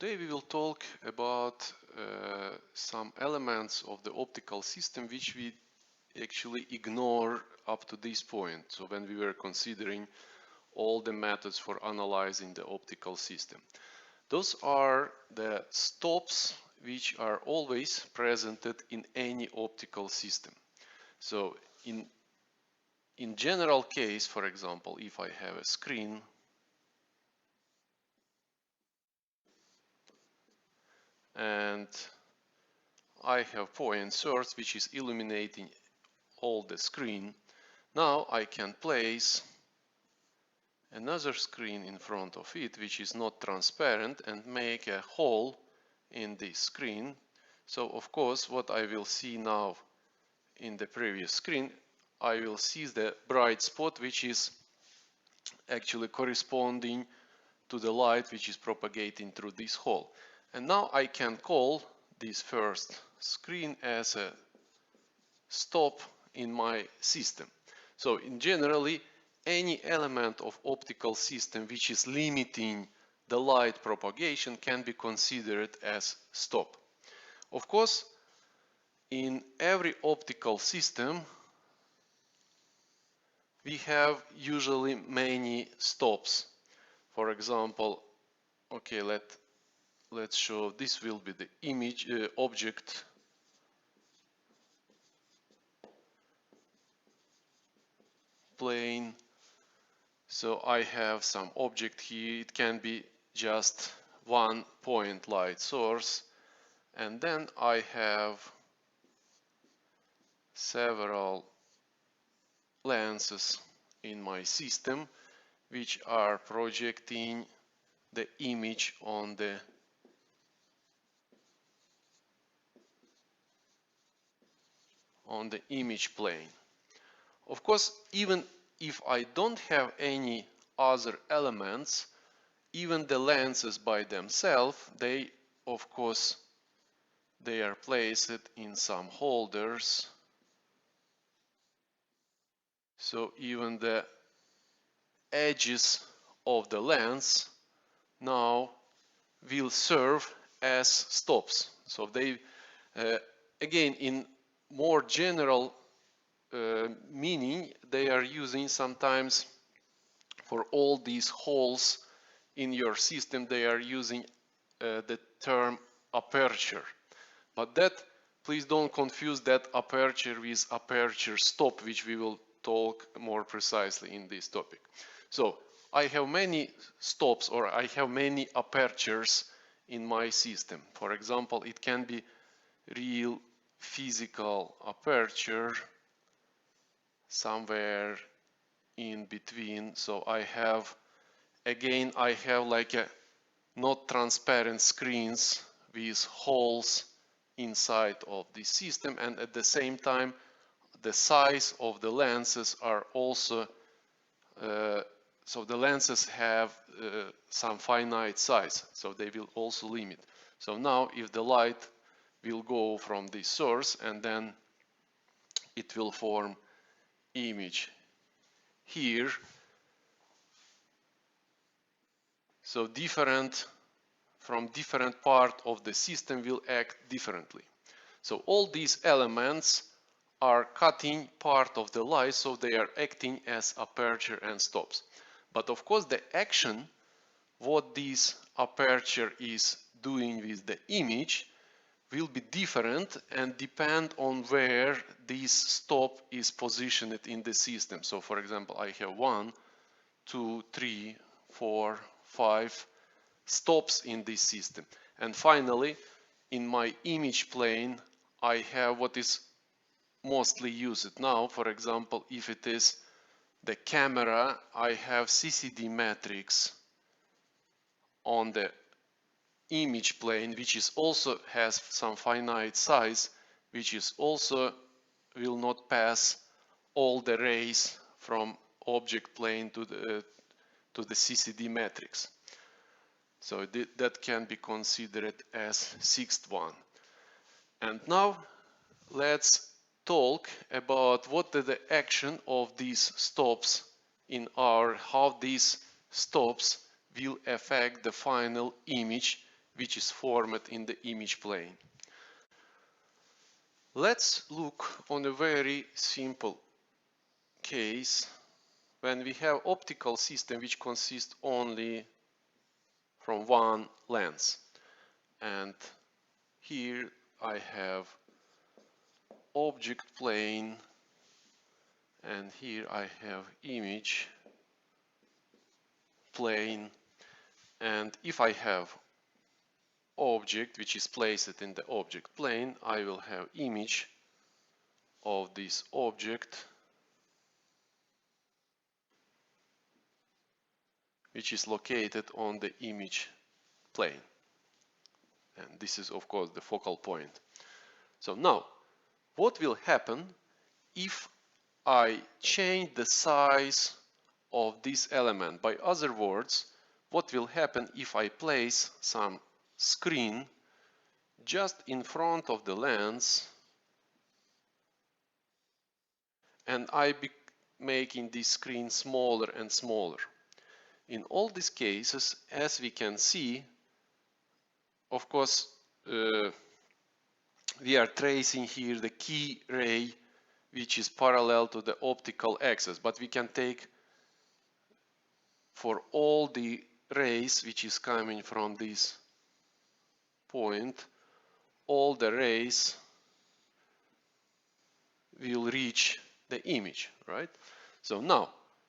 Today we will talk about some elements of the optical system which we actually ignore up to this point. So when we were considering all the methods for analyzing the optical system. Those are the stops which are always presented in any optical system. So in general case, for example, if I have a screen and I have point source which is illuminating all the screen. Now I can place another screen in front of it which is not transparent and make a hole in this screen. So of course what I will see now in the previous screen, I will see the bright spot which is actually corresponding to the light which is propagating through this hole. And now I can call this first screen as a stop in my system. So in generally, any element of optical system which is limiting the light propagation can be considered as stop. Of course, in every optical system, we have usually many stops. For example, okay, let's show this will be the image object plane. So I have some object here. It can be just one point light source, and then I have several lenses in my system which are projecting the image on the image plane. Of course, even if I don't have any other elements, even the lenses by themselves, they of course they are placed in some holders. So even the edges of the lens now will serve as stops. So they again, in more general meaning, they are using sometimes for all these holes in your system, they are using the term aperture. But that, please don't confuse that aperture with aperture stop, which we will talk more precisely in this topic. So I have many stops, or I have many apertures in my system. For example, it can be real physical aperture somewhere in between. So I have, again, I have like a not transparent screens with holes inside of the system, and at the same time the size of the lenses are also so the lenses have some finite size, so they will also limit. So now if the light will go from this source and then it will form image here, so different from different part of the system will act differently. So all these elements are cutting part of the light, so they are acting as aperture and stops. But of course the action, what this aperture is doing with the image, will be different and depend on where this stop is positioned in the system. So for example, I have 1, 2, 3, 4, 5 stops in this system. And finally, in my image plane, I have what is mostly used now. For example, if it is the camera, I have CCD matrix on the image plane, which is also has some finite size, which is also will not pass all the rays from object plane to the CCD matrix. So that can be considered as sixth one. And now let's talk about what is the action of these stops in our, how these stops will affect the final image which is formed in the image plane. Let's look on a very simple case when we have optical system which consists only from one lens. And here I have object plane, and here I have image plane. And if I have object which is placed in the object plane, I will have image of this object which is located on the image plane. And this is of course the focal point. So now, what will happen if I change the size of this element? By other words, what will happen if I place some screen just in front of the lens and I be making this screen smaller and smaller? In all these cases, as we can see, of course, we are tracing here the key ray which is parallel to the optical axis, but we can take for all the rays which is coming from this point, all the rays will reach the image, right? So now,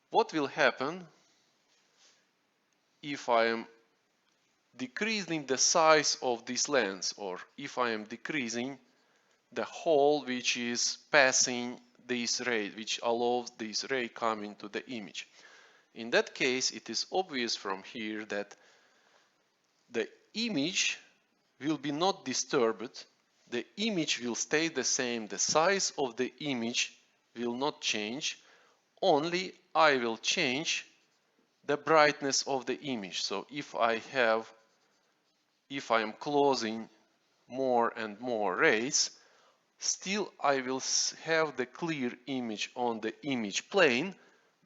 what will happen if I am decreasing the size of this lens, or if I am decreasing the hole which is passing this ray, which allows this ray coming to the image? In that case, it is obvious from here that the image will be not disturbed. The image will stay the same. The size of the image will not change. Only I will change the brightness of the image. So if I am closing more and more rays, still I will have the clear image on the image plane,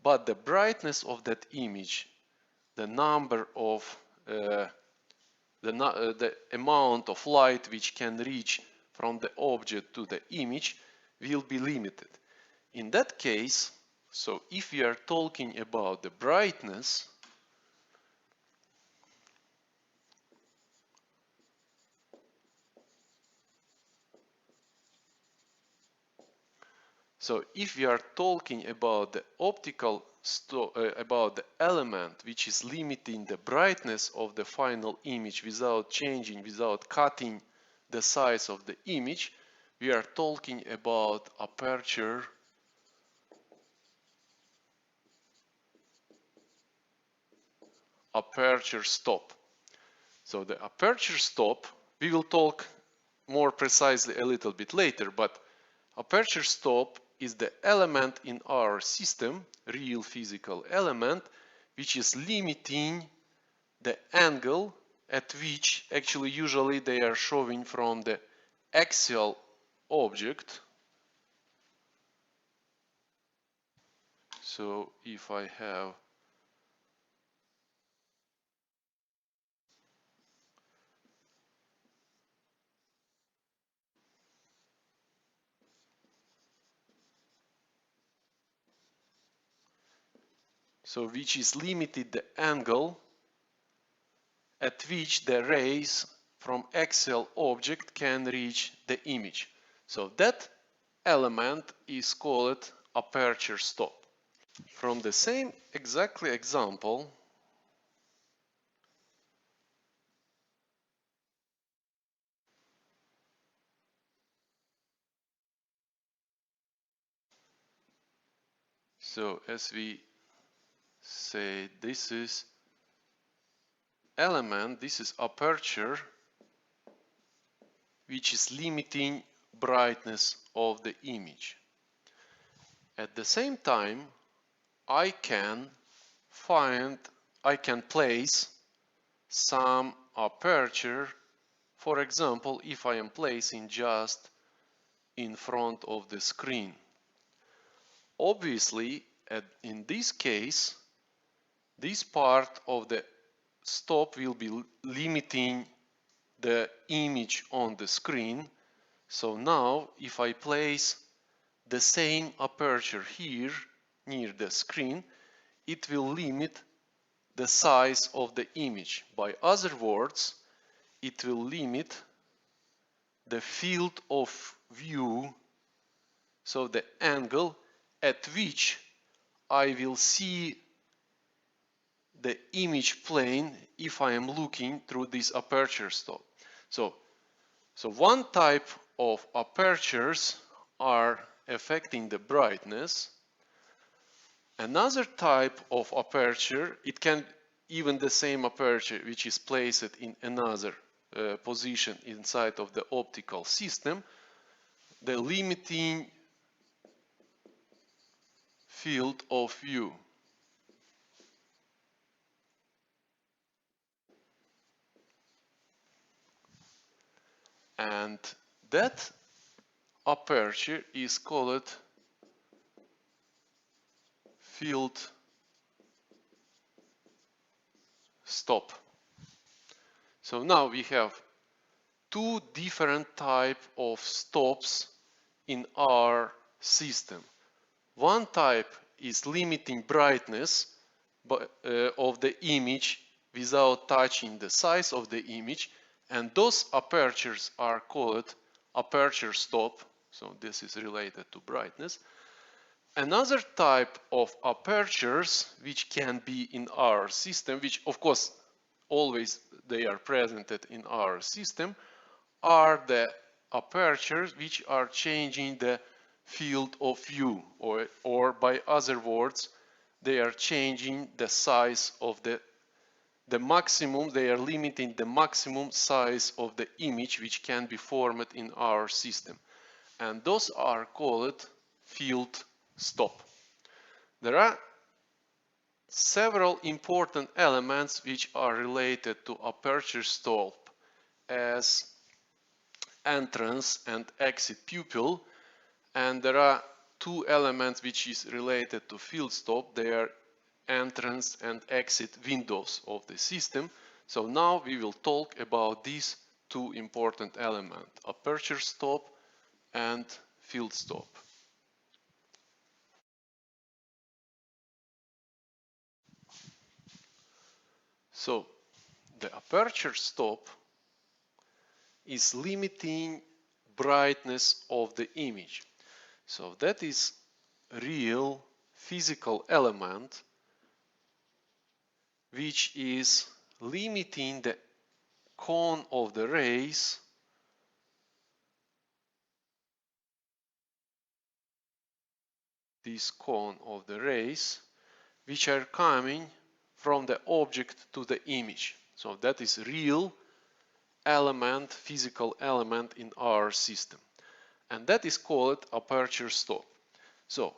but the brightness of that image, the number of the amount of light which can reach from the object to the image will be limited. In that case, so if we are talking about the brightness, so if we are talking about the about the element which is limiting the brightness of the final image without changing, without cutting the size of the image, we are talking about aperture stop. So the aperture stop, we will talk more precisely a little bit later, but aperture stop is the element in our system, real physical element, which is limiting the angle at which, actually usually they are showing from the axial object. So if I have which is limited the angle at which the rays from axial object can reach the image. So that element is called aperture stop. From the same exactly example, so as we say, this is element, this is aperture, which is limiting brightness of the image. At the same time, I can place some aperture. For example, if I am placing just in front of the screen. Obviously, in this case, this part of the stop will be limiting the image on the screen. So now if I place the same aperture here near the screen, it will limit the size of the image. By other words, it will limit the field of view, so the angle at which I will see the image plane if I am looking through this aperture stop. So one type of apertures are affecting the brightness. Another type of aperture, it can even the same aperture which is placed in another position inside of the optical system, the limiting field of view. And that aperture is called field stop. So now we have two different types of stops in our system. One type is limiting brightness of the image without touching the size of the image, and those apertures are called aperture stop. So this is related to brightness. Another type of apertures which can be in our system, which of course always they are presented in our system, are the apertures which are changing the field of view, or by other words, they are changing the size of the maximum, they are limiting the maximum size of the image which can be formed in our system. And those are called field stop. There are several important elements which are related to aperture stop as entrance and exit pupil, and there are two elements which is related to field stop. They are entrance and exit windows of the system. So now we will talk about these two important elements, aperture stop and field stop. So the aperture stop is limiting brightness of the image. So that is real physical element which is limiting the cone of the rays which are coming from the object to the image. So that is real element, physical element in our system, and that is called aperture stop. So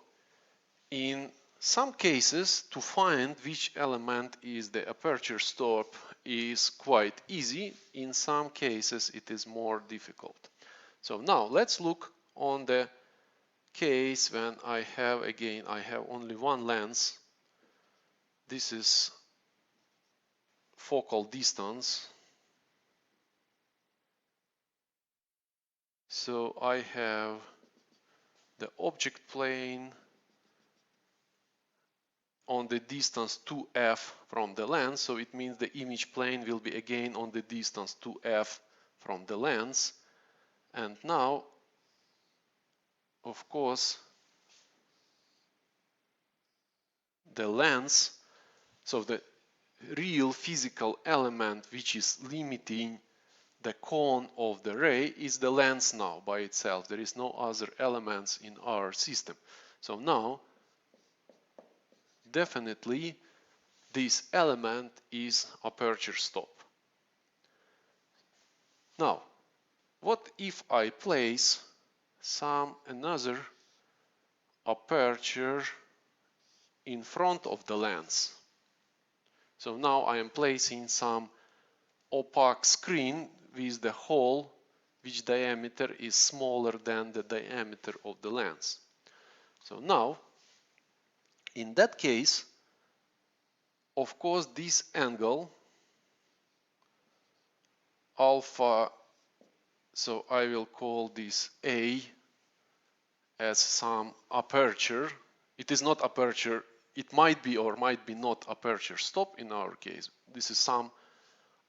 in some cases, to find which element is the aperture stop is quite easy. In some cases it is more difficult. So now let's look on the case when I have only one lens. This is focal distance. So I have the object plane on the distance 2f from the lens, so it means the image plane will be again on the distance 2f from the lens. And now, of course, the lens, so the real physical element which is limiting the cone of the ray is the lens now by itself. There is no other elements in our system. So now, definitely, this element is aperture stop. Now, what if I place another aperture in front of the lens? So now I am placing some opaque screen with the hole which diameter is smaller than the diameter of the lens. So now, in that case, of course, this angle alpha, so I will call this A as some aperture. It is not aperture, it might be or might be not aperture stop in our case. This is some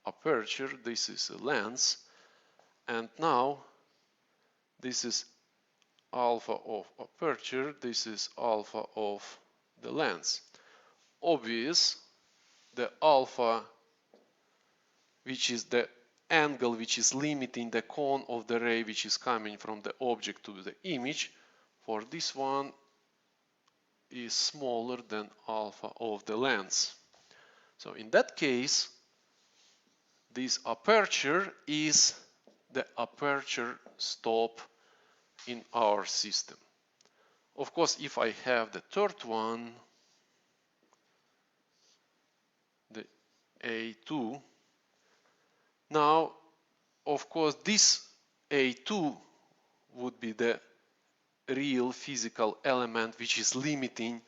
aperture, this is a lens, and now this is alpha of aperture, this is alpha of the lens. Obvious, the alpha, which is the angle which is limiting the cone of the ray which is coming from the object to the image, for this one is smaller than alpha of the lens. So in that case, this aperture is the aperture stop in our system. Of course, if I have the third one, the A2, now, of course, this A2 would be the real physical element which is limiting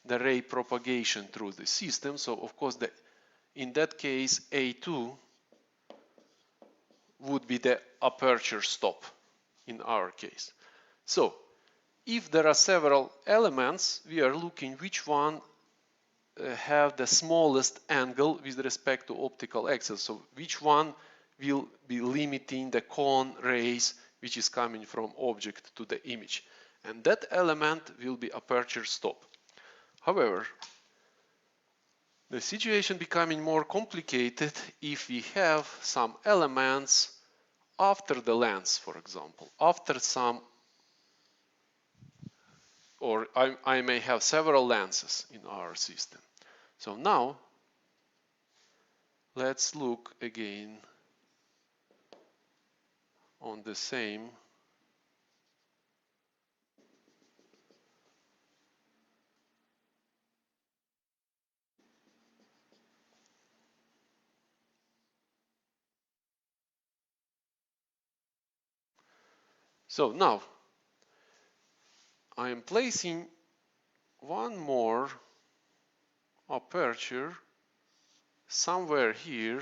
the ray propagation through the system. So, of course, in that case, A2 would be the aperture stop in our case. So, if there are several elements, we are looking which one have the smallest angle with respect to optical axis. So which one will be limiting the cone rays which is coming from object to the image. And that element will be aperture stop. However, the situation becoming more complicated if we have some elements after the lens, for example, after some, or I may have several lenses in our system. So now, let's look again on the same So now I am placing one more aperture somewhere here.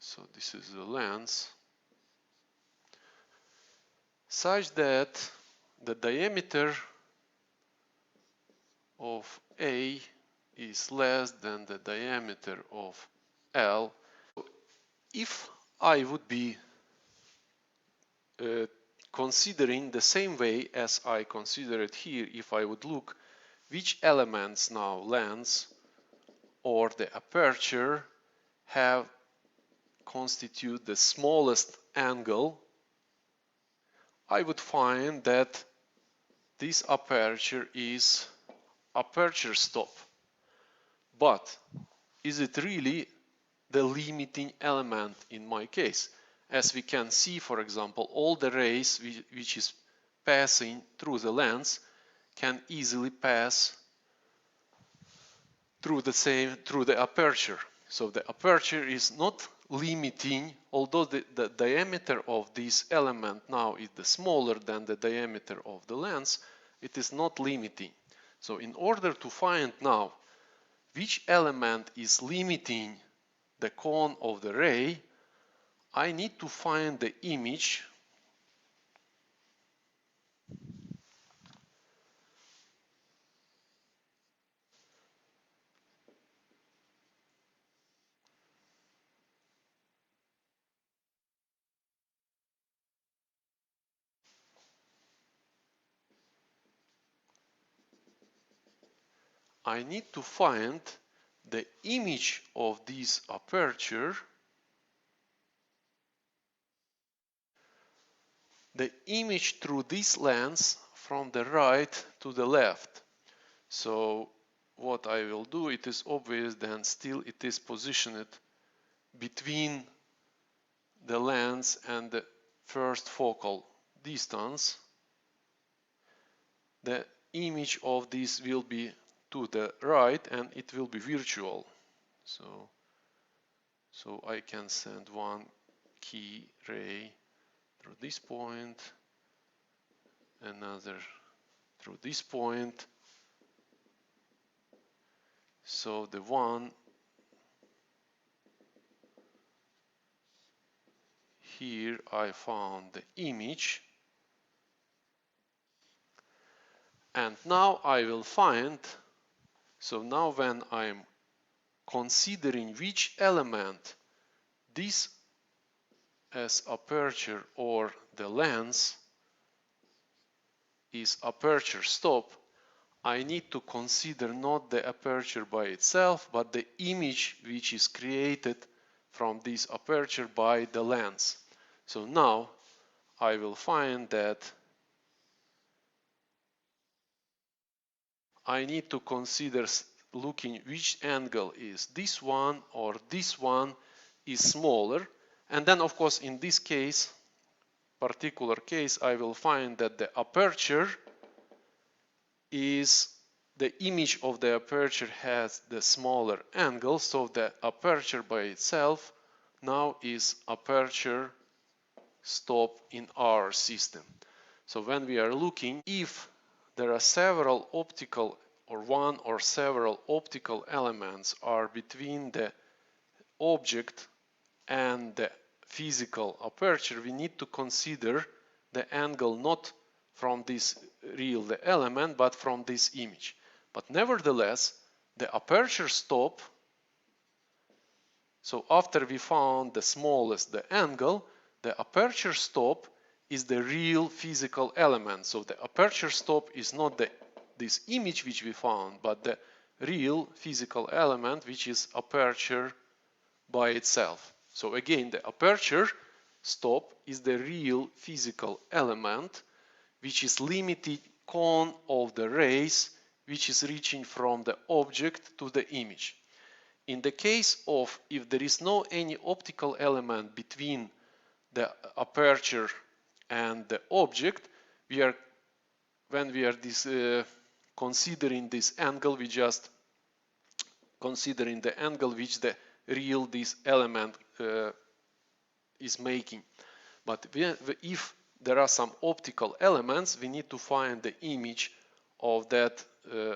So this is the lens, such that the diameter of A is less than the diameter of L. If I would be considering the same way as I consider it here, if I would look which elements now, lens or the aperture, constitute the smallest angle, I would find that this aperture is aperture stop. But is it really the limiting element in my case? As we can see, for example, all the rays which is passing through the lens can easily pass through the aperture. So the aperture is not limiting, although the diameter of this element now is smaller than the diameter of the lens, it is not limiting. So in order to find now which element is limiting the cone of the ray, I need to find the image the image of this aperture, the image through this lens from the right to the left. So what I will do, it is obvious then still it is positioned between the lens and the first focal distance. The image of this will be to the right and it will be virtual. So I can send one key ray through this point, another through this point. So the one Here I found the image, and now I will find, so now when I'm considering which element this as aperture or the lens is aperture stop, I need to consider not the aperture by itself, but the image which is created from this aperture by the lens. So now I will find that I need to consider looking which angle is this one or this one is smaller. And then of course in this case, particular case, I will find that the aperture is the image of the aperture has the smaller angle, so the aperture by itself now is aperture stop in our system. So when we are looking, if there are several optical or one or several optical elements are between the object and the physical aperture, we need to consider the angle not from this real the element but from this image. But nevertheless, the aperture stop, so after we found the smallest the angle, the aperture stop is the real physical element. So the aperture stop is not this image which we found, but the real physical element which is aperture by itself. So again, the aperture stop is the real physical element which is limited cone of the rays which is reaching from the object to the image. In the case of if there is no any optical element between the aperture and the object, when we are considering this angle, we just considering the angle which the real this element is making. But if there are some optical elements, we need to find the image of that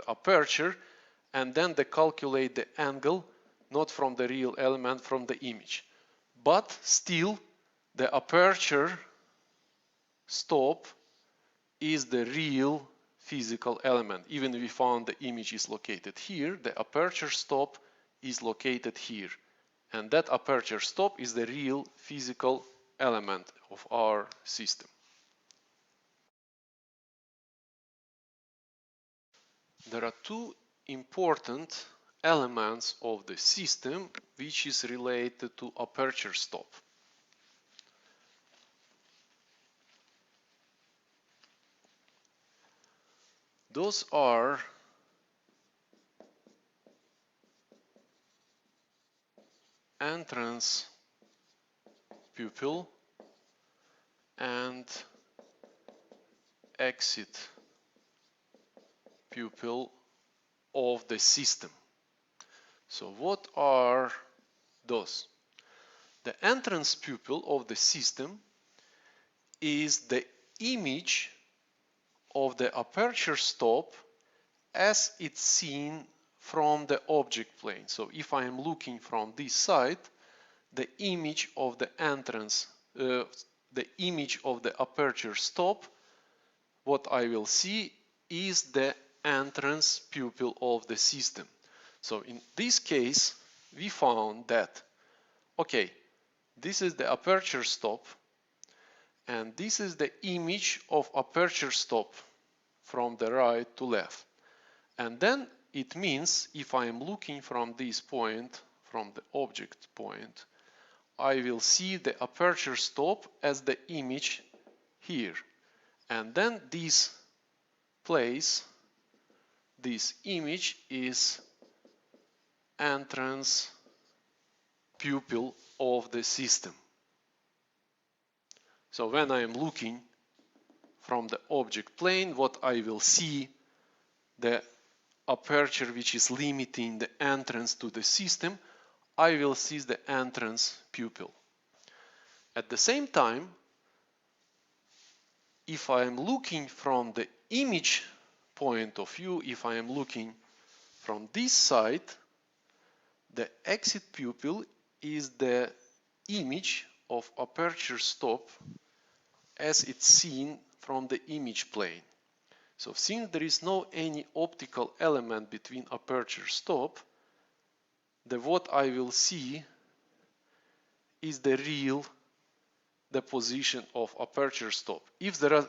aperture and then calculate the angle not from the real element, from the image. But still the aperture stop is the real physical element. Even if we found the image is located here, the aperture stop is located here. And that aperture stop is the real physical element of our system. There are two important elements of the system which is related to aperture stop. Those are entrance pupil and exit pupil of the system. So what are those? The entrance pupil of the system is the image of the aperture stop as it's seen from the object plane. So if I am looking from this side, the image of the entrance, the image of the aperture stop, what I will see is the entrance pupil of the system. So in this case, we found that, okay, this is the aperture stop, and this is the image of aperture stop from the right to left. And then it means if I am looking from this point, from the object point, I will see the aperture stop as the image here. And then this place, this image is entrance pupil of the system. So when I am looking from the object plane, what I will see, the aperture which is limiting the entrance to the system, I will see the entrance pupil. At the same time, if I am looking from the image point of view, if I am looking from this side, the exit pupil is the image of aperture stop as it's seen from the image plane. So since there is no any optical element between aperture stop, what I will see is the position of aperture stop if there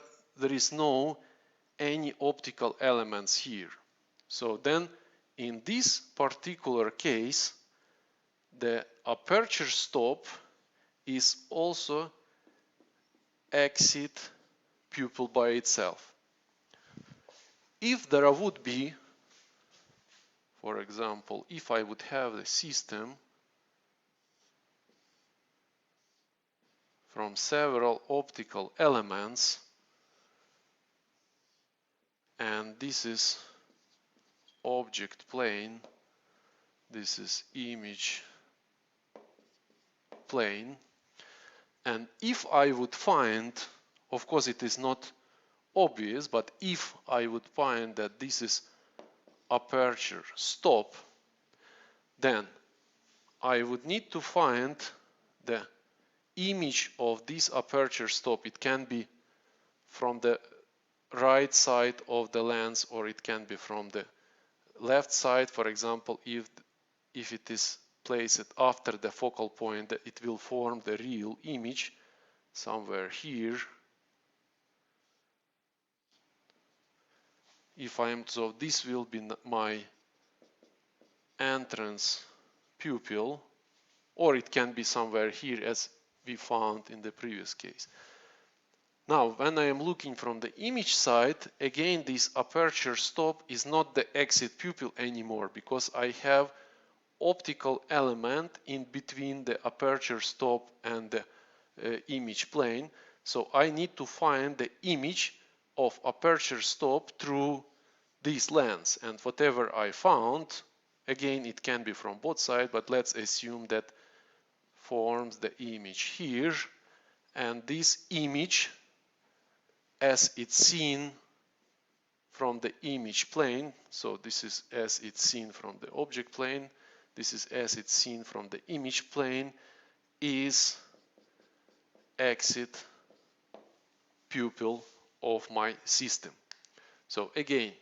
is no any optical elements here. So then in this particular case the aperture stop is also exit pupil by itself. If there would be, for example, if I would have the system from several optical elements, and this is object plane, this is image plane, and if I would find, of course it is not obvious, but if I would find that this is aperture stop, then I would need to find the image of this aperture stop. It can be from the right side of the lens or it can be from the left side. For example, if it is placed after the focal point, it will form the real image somewhere here. So this will be my entrance pupil, or it can be somewhere here as we found in the previous case. Now, when I am looking from the image side, again this aperture stop is not the exit pupil anymore because I have optical element in between the aperture stop and the image plane. So I need to find the image of aperture stop through this lens, and whatever I found, again it can be from both sides, but let's assume that forms the image here, and this image as it's seen from the image plane, so this is as it's seen from the object plane, this is as it's seen from the image plane, is exit pupil of my system. So again,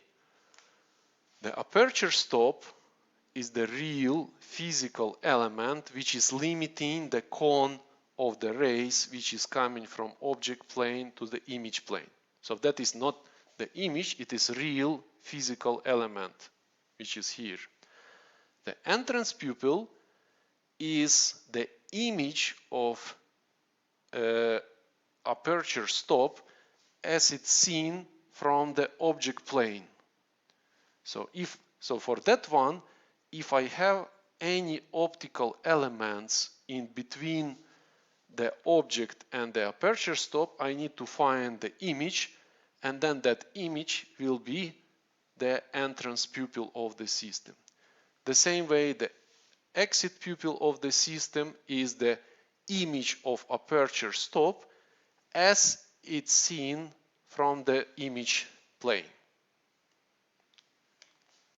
the aperture stop is the real physical element which is limiting the cone of the rays which is coming from object plane to the image plane. So that is not the image, it is real physical element which is here. The entrance pupil is the image of aperture stop as it's seen from the object plane. So for that one, if I have any optical elements in between the object and the aperture stop, I need to find the image, and then that image will be the entrance pupil of the system. The same way, the exit pupil of the system is the image of aperture stop as it's seen from the image plane.